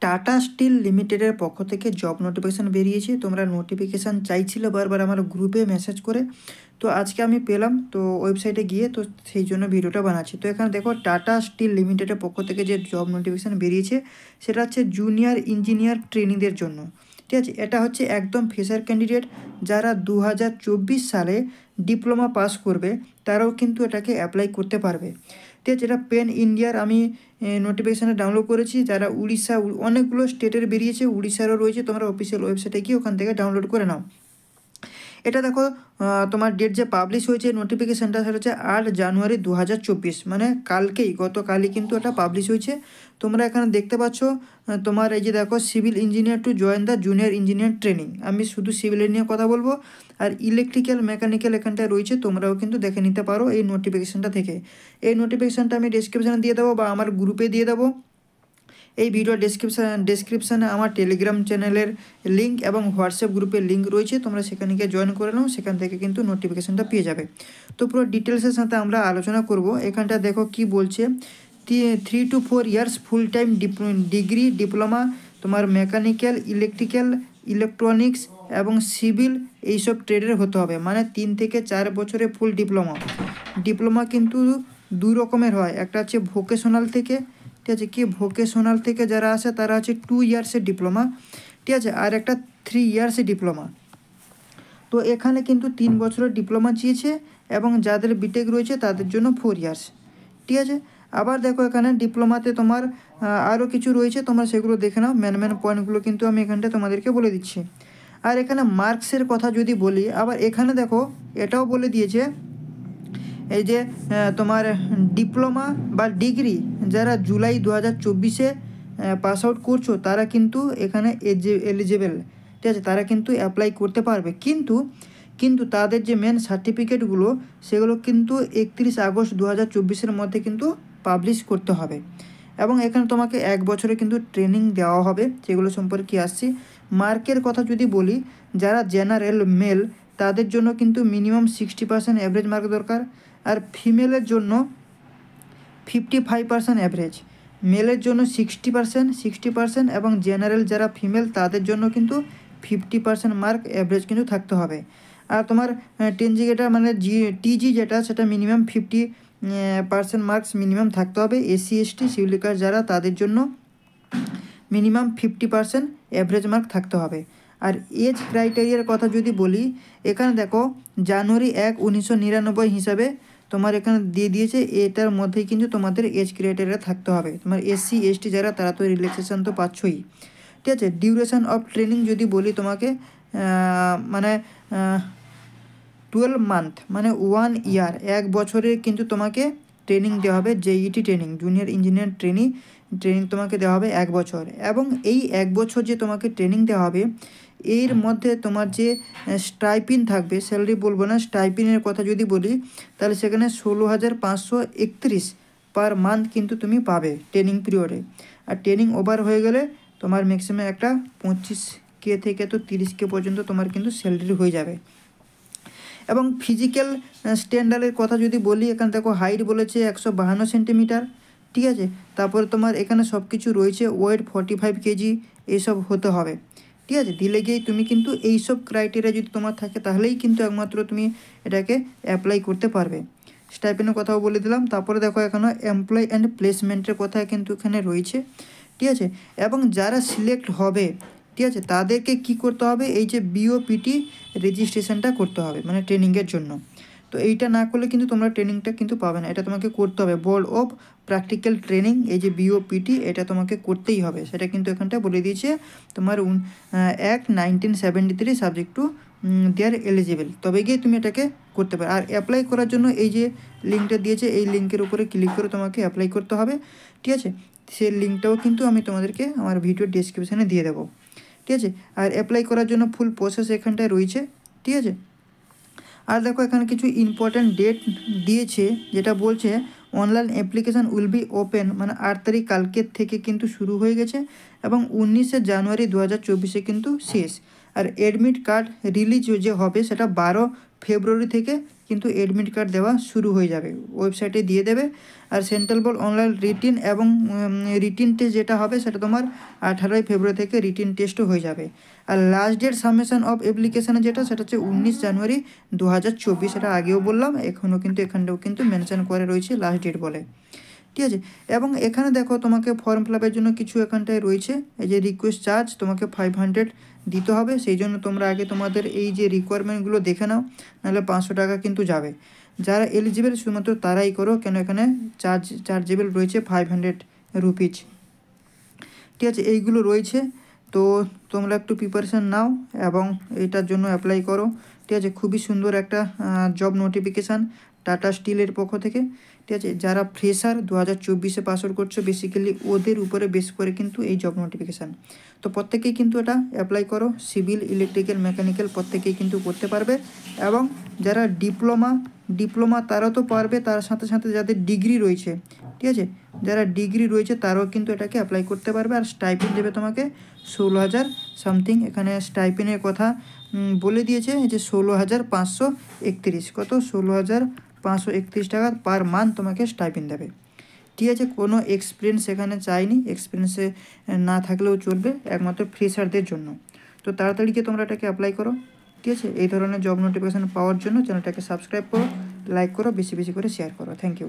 Tata still লিমিটেডের পক্ষ থেকে জব নোটিফিকেশান বেরিয়েছে। তোমরা নোটিফিকেশান চাইছিলে বারবার আমার গ্রুপে মেসেজ করে, তো আজকে আমি পেলাম, তো ওয়েবসাইটে গিয়ে তো সেই জন্য ভিডিওটা বানাচ্ছি। তো এখানে দেখো টাটা স্টিল লিমিটেডের পক্ষ থেকে যে জব নোটিফিকেশান বেরিয়েছে সেটা হচ্ছে জুনিয়র ইঞ্জিনিয়ার ট্রেনিংদের জন্য। ঠিক আছে, এটা হচ্ছে একদম ফ্রেশার ক্যান্ডিডেট যারা 2024 সালে ডিপ্লোমা পাস করবে তারাও কিন্তু এটাকে অ্যাপ্লাই করতে পারবে। ঠিক আছে, এটা পেন ইন্ডিয়ার আমি নোটিফিকেশানে ডাউনলোড করেছি। যারা উড়িষ্যা, অনেকগুলো স্টেটের বেরিয়েছে, উড়িষ্যারও রয়েছে, তোমরা অফিসিয়াল ওয়েবসাইটে গিয়ে ওখান থেকে ডাউনলোড করে নাও। এটা দেখো তোমার ডেট যে পাবলিশ হয়েছে নোটিফিকেশানটা সেটা হচ্ছে 8 জানুয়ারি 2024, মানে কালকেই, গতকালই কিন্তু এটা পাবলিশ হয়েছে। তোমরা এখানে দেখতে পাচ্ছ তোমার এই যে দেখো civil engineer to join the junior engineer training. আমি শুধু সিভিলের নিয়ে কথা বলবো, আর ইলেকট্রিক্যাল মেকানিক্যাল এখানটায় রয়েছে, তোমরাও কিন্তু দেখে নিতে পারো এই নোটিফিকেশানটা থেকে। এই নোটিফিকেশানটা আমি ডেসক্রিপশানে দিয়ে দেবো বা আমার গ্রুপে দিয়ে দেবো। এই ভিডিও ডেসক্রিপশানে আমার টেলিগ্রাম চ্যানেলের লিঙ্ক এবং হোয়াটসঅ্যাপ গ্রুপের লিঙ্ক রয়েছে, তোমরা সেখানে গিয়ে জয়েন করে নাও, সেখান থেকে কিন্তু নোটিফিকেশানটা পেয়ে যাবে। তো পুরো ডিটেলসের সাথে আমরা আলোচনা করব। এখানটা দেখো কি বলছে, 3 to 4 years full time degree diploma, তোমার মেকানিক্যাল, ইলেকট্রিক্যাল, ইলেকট্রনিক্স এবং সিভিল এইসব ট্রেডের হতে হবে, মানে 3 থেকে 4 বছরের ফুল ডিপ্লোমা কিন্তু দুই রকমের হয়, একটা হচ্ছে ভোকেশনাল থেকে, ঠিক আছে, কি ভোকেশনাল থেকে যারা আসে তারা হচ্ছে 2 ইয়ার্সের ডিপ্লোমা, ঠিক আছে, আর একটা 3 ইয়ার্সের ডিপ্লোমা। তো এখানে কিন্তু 3 বছরের ডিপ্লোমা চেয়েছে এবং যাদের বিটেক রয়েছে তাদের জন্য 4 ইয়ার্স, ঠিক আছে। আবার দেখো এখানে ডিপ্লোমাতে তোমার আরও কিছু রয়েছে, তোমরা সেগুলো দেখে নাও। মেন পয়েন্টগুলো কিন্তু আমি এখানটা তোমাদেরকে বলে দিচ্ছি। আর এখানে মার্কসের কথা যদি বলি, আবার এখানে দেখো এটাও বলে দিয়েছে, এই যে তোমার ডিপ্লোমা বা ডিগ্রি যারা জুলাই 2024-এ পাস আউট করছো তারা কিন্তু এখানে এলিজেবল, ঠিক আছে, তারা কিন্তু অ্যাপ্লাই করতে পারবে। কিন্তু তাদের যে মেন সার্টিফিকেটগুলো সেগুলো কিন্তু 31 আগস্ট 2024-এর মধ্যে কিন্তু পাবলিশ করতে হবে। এবং এখানে তোমাকে 1 বছরে কিন্তু ট্রেনিং দেওয়া হবে, যেগুলো সম্পর্কে আসছি। মার্কের কথা যদি বলি, যারা জেনারেল মেল তাদের জন্য কিন্তু মিনিমাম 60% অ্যাভারেজ মার্ক দরকার, আর ফিমেলের জন্য 55% অ্যাভারেজ, মেলের জন্য 60% এবং জেনারেল যারা ফিমেল তাদের জন্য কিন্তু 50% মার্ক অ্যাভারেজ কিন্তু থাকতে হবে। আর তোমার 10G যেটা মানে টিজি যেটা সেটা মিনিমাম 50% মার্কস মিনিমাম থাকতে হবে। এসসি এসটি সিভিল কাস্ট যারা তাদের জন্য মিনিমাম 50% অ্যাভারেজ মার্ক থাকতে হবে। আর এজ ক্রাইটেরিয়ার কথা যদি বলি, এখানে দেখো জানুয়ারি 1, 1999 হিসাবে তোমার এখানে দিয়ে দিয়েছে, এটার মধ্যেই কিন্তু তোমাদের এজ ক্রাইটেরিয়া থাকতে হবে। তোমার এসসি এসটি যারা তারা তো রিল্যাক্সেশন তো পাচ্ছই, ঠিক আছে। ডিউরেশন অফ ট্রেনিং যদি বলি তোমাকে, মানে 12 মান্থ মানে 1 ইয়ার, 1 বছরে কিন্তু তোমাকে ট্রেনিং দেওয়া হবে। জেইটি ট্রেনিং, জুনিয়র ইঞ্জিনিয়ার ট্রেনিং তোমাকে দেওয়া হবে 1 বছর। এবং এই 1 বছর যে তোমাকে ট্রেনিং দেওয়া হবে এর মধ্যে তোমার যে স্টাইপিন থাকবে, স্যালারি বলবো না, স্টাইপিনের কথা যদি বলি তাহলে সেখানে 16,531 পার মান্থ কিন্তু তুমি পাবে ট্রেনিং পিরিয়ডে। আর ট্রেনিং ওভার হয়ে গেলে তোমার ম্যাক্সিমাম একটা 25K থেকে তো 30K পর্যন্ত তোমার কিন্তু স্যালারি হয়ে যাবে। এবং ফিজিক্যাল স্ট্যান্ডার্ডের কথা যদি বলি, এখানে দেখো হাইট বলেছে 152 সেন্টিমিটার, ঠিক আছে। তারপরে তোমার এখানে সব কিছু রয়েছে, ওয়েট 45 কেজি এইসব হতে হবে, ঠিক আছে। দিলে গিয়েই তুমি কিন্তু এইসব ক্রাইটেরিয়া যদি তোমার থাকে তাহলেই কিন্তু একমাত্র তুমি এটাকে অ্যাপ্লাই করতে পারবে। স্টাইপেনের কথাও বলে দিলাম। তারপরে দেখো এখানে এমপ্লয় অ্যান্ড প্লেসমেন্টের কথা কিন্তু এখানে রয়েছে, ঠিক আছে। এবং যারা সিলেক্ট হবে, ঠিক আছে, তাদেরকে কি করতে হবে, এই যে বিওপিটি রেজিস্ট্রেশনটা করতে হবে মানে ট্রেনিংয়ের জন্য। তো এইটা না করলে কিন্তু তোমরা ট্রেনিংটা কিন্তু পাবে না, এটা তোমাকে করতে হবে। বোর্ড অফ প্র্যাকটিক্যাল ট্রেনিং, এই যে বিওপিটি, এটা তোমাকে করতেই হবে, সেটা কিন্তু এখানটা বলে দিয়েছে। তোমার act 1973 subject to their eligible, তবে গিয়ে তুমি এটাকে করতে পারো। আর অ্যাপ্লাই করার জন্য এই যে লিঙ্কটা দিয়েছে, এই লিঙ্কের উপরে ক্লিক করে তোমাকে অ্যাপ্লাই করতে হবে, ঠিক আছে। সেই লিঙ্কটাও কিন্তু আমি তোমাদেরকে আমার ভিডিও ডেসক্রিপশানে দিয়ে দেবো, ঠিক আছে। আর অ্যাপ্লাই করার জন্য ফুল প্রসেস এখানটায় রয়েছে, ঠিক আছে। আর দেখো এখানে কিছু ইম্পর্ট্যান্ট ডেট দিয়েছে, যেটা বলছে online application will be open, মানে 8 তারিখ কালকের থেকে কিন্তু শুরু হয়ে গেছে এবং 19 জানুয়ারি 2024 কিন্তু শেষ। আর অ্যাডমিট কার্ড রিলিজ যে হবে সেটা 12 ফেব্রুয়ারি থেকে কিন্তু অ্যাডমিট কার্ড দেওয়া শুরু হয়ে যাবে, ওয়েবসাইটে দিয়ে দেবে। আর সেন্ট্রাল বোর্ড অনলাইন রিটিন এবং রিটিন টেস্ট যেটা হবে সেটা তোমার 18 ফেব্রুয়ারি থেকে রিটিন টেস্টও হয়ে যাবে। আর লাস্ট ডেট সাবমিশন অফ অ্যাপ্লিকেশানে যেটা সেটা হচ্ছে 19 জানুয়ারি 2024, সেটা আগেও বললাম, এখনও কিন্তু এখানটাও কিন্তু মেনশন করে রয়েছে লাস্ট ডেট বলে, ঠিক আছে। এবং এখানে দেখো তোমাকে ফর্ম ফিল আপের জন্য কিছু এখানটায় রয়েছে, এই যে রিকোয়েস্ট চার্জ তোমাকে 500 দিতে হবে, সেই জন্য তোমরা আগে তোমাদের এই যে রিকোয়ারমেন্টগুলো দেখে নাও, নাহলে 500 টাকা কিন্তু যাবে। যারা এলিজিবল শুধুমাত্র তারাই করো, কেন এখানে চার্জেবল রয়েছে 500 রুপিজ, ঠিক আছে। এইগুলো রয়েছে, তো তোমরা একটু প্রিপারেশান নাও এবং এইটার জন্য অ্যাপ্লাই করো, ঠিক আছে। খুবই সুন্দর একটা জব নোটিফিকেশান টাটা স্টিলের পক্ষ থেকে, ঠিক আছে। যারা ফ্রেশার 2024 পাস আউট করছো বেসিক্যালি ওদের উপরে বেস করে কিন্তু এই জব নোটিফিকেশান, তো প্রত্যেকেই কিন্তু এটা অ্যাপ্লাই করো। সিভিল, ইলেকট্রিক্যাল, মেকানিক্যাল প্রত্যেকেই কিন্তু করতে পারবে। এবং যারা ডিপ্লোমা তারাও তো পারবে, তার সাথে সাথে যাদের ডিগ্রি রয়েছে, ঠিক আছে, যারা ডিগ্রি রয়েছে তারাও কিন্তু এটাকে অ্যাপ্লাই করতে পারবে। আর স্টাইপেন্ড দেবে তোমাকে 16,000 সামথিং, এখানে স্টাইপেন্ডের কথা বলে দিয়েছে যে 16,531, কত 16,531 টাকা পার মান্থ তোমাকে স্টাইপেন্ড দেবে, ঠিক আছে। কোনো এক্সপিরিয়েন্স এখানে চাইনি, এক্সপিরিয়েন্সে না থাকলেও চলবে, একমাত্র ফ্রেশারদের জন্য। তো তাড়াতাড়ি গিয়ে তোমরা এটাকে অ্যাপ্লাই করো, ঠিক আছে। এই ধরনের জব নোটিফিকেশান পাওয়ার জন্য চ্যানেলটাকে সাবস্ক্রাইব করো, লাইক করো, বেশি বেশি করে শেয়ার করো। Thank you.